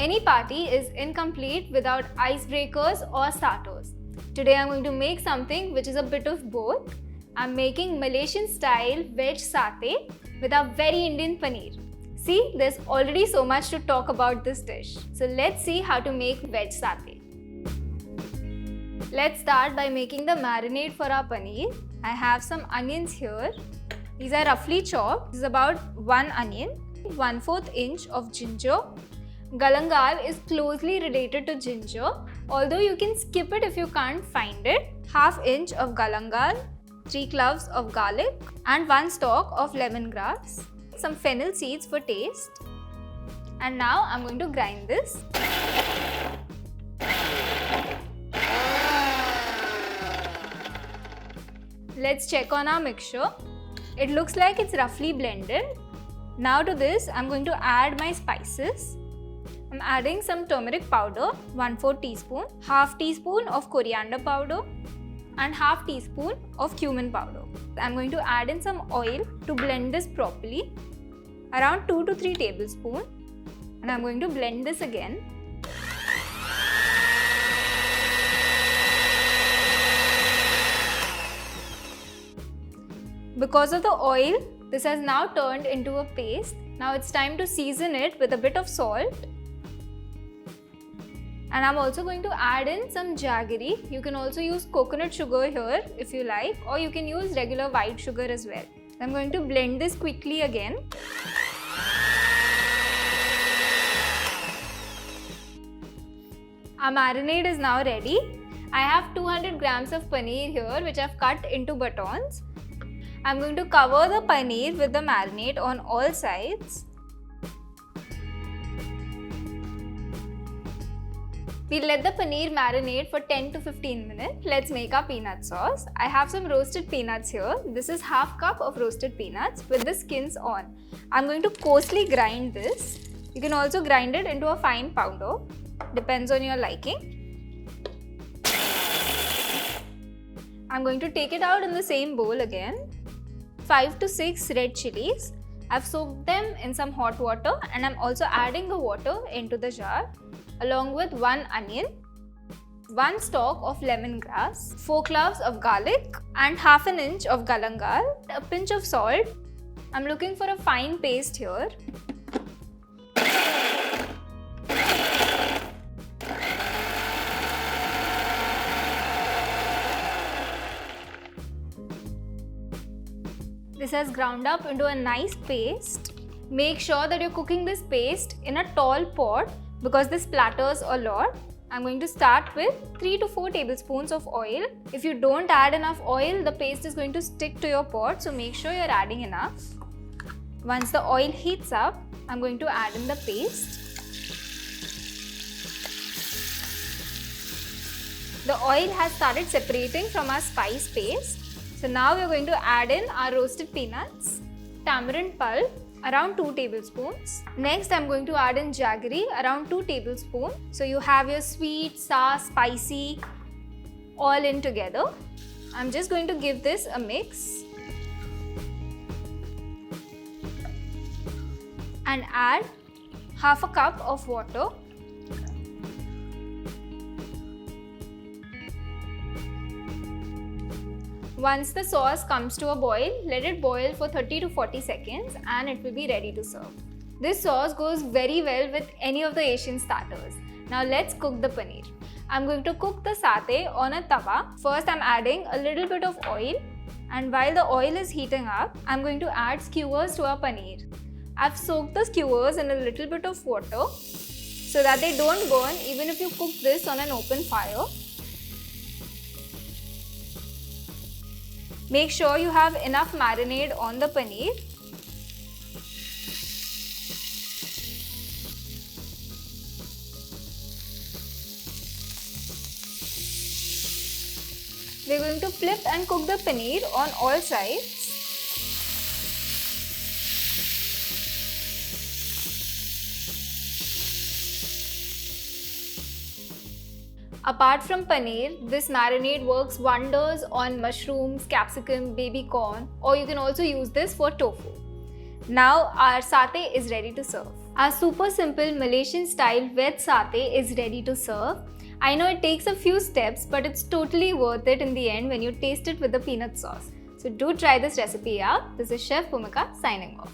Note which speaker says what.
Speaker 1: Any party is incomplete without icebreakers or starters. Today I'm going to make something which is a bit of both. I'm making Malaysian style veg satay with a very Indian paneer. See, there's already so much to talk about this dish. So let's see how to make veg satay. Let's start by making the marinade for our paneer. I have some onions here. These are roughly chopped. This is about 1 onion, 1/4 inch of ginger. Galangal is closely related to ginger, although you can skip it if you can't find it. 1/2 inch of galangal, 3 cloves of garlic and 1 stalk of lemongrass. Some fennel seeds for taste. And now I'm going to grind this. Let's check on our mixture. It looks like it's roughly blended. Now to this, I'm going to add my spices. I'm adding some turmeric powder, 1/4 teaspoon, 1/2 teaspoon of coriander powder and 1/2 teaspoon of cumin powder. I'm going to add in some oil to blend this properly, around 2 to 3 tablespoons. And I'm going to blend this again. Because of the oil, this has now turned into a paste. Now it's time to season it with a bit of salt. And I'm also going to add in some jaggery. You can also use coconut sugar here if you like, or you can use regular white sugar as well. I'm going to blend this quickly again. Our marinade is now ready. I have 200 grams of paneer here which I've cut into batons. I'm going to cover the paneer with the marinade on all sides. We'll let the paneer marinate for 10 to 15 minutes. Let's make our peanut sauce. I have some roasted peanuts here. This is 1/2 cup of roasted peanuts with the skins on. I'm going to coarsely grind this. You can also grind it into a fine powder. Depends on your liking. I'm going to take it out in the same bowl again. 5 to 6 red chilies. I've soaked them in some hot water and I'm also adding the water into the jar along with 1 onion, 1 stalk of lemongrass, 4 cloves of garlic and 1/2 inch of galangal, a pinch of salt. I'm looking for a fine paste here. This has ground up into a nice paste. Make sure that you're cooking this paste in a tall pot because this splatters a lot. I'm going to start with 3 to 4 tablespoons of oil. If you don't add enough oil, the paste is going to stick to your pot, so make sure you're adding enough. Once the oil heats up, I'm going to add in the paste. The oil has started separating from our spice paste. So now we are going to add in our roasted peanuts, tamarind pulp, around 2 tablespoons. Next, I'm going to add in jaggery, around 2 tablespoons. So you have your sweet, sour, spicy, all in together. I'm just going to give this a mix. And add 1/2 cup of water. Once the sauce comes to a boil, let it boil for 30 to 40 seconds and it will be ready to serve. This sauce goes very well with any of the Asian starters. Now let's cook the paneer. I'm going to cook the satay on a tawa. First I'm adding a little bit of oil, and while the oil is heating up, I'm going to add skewers to our paneer. I've soaked the skewers in a little bit of water so that they don't burn even if you cook this on an open fire. Make sure you have enough marinade on the paneer. We're going to flip and cook the paneer on all sides. Apart from paneer, this marinade works wonders on mushrooms, capsicum, baby corn, or you can also use this for tofu. Now our satay is ready to serve. Our super simple Malaysian style veg satay is ready to serve. I know it takes a few steps, but it's totally worth it in the end when you taste it with the peanut sauce. So do try this recipe out. This is Chef Bhumika signing off.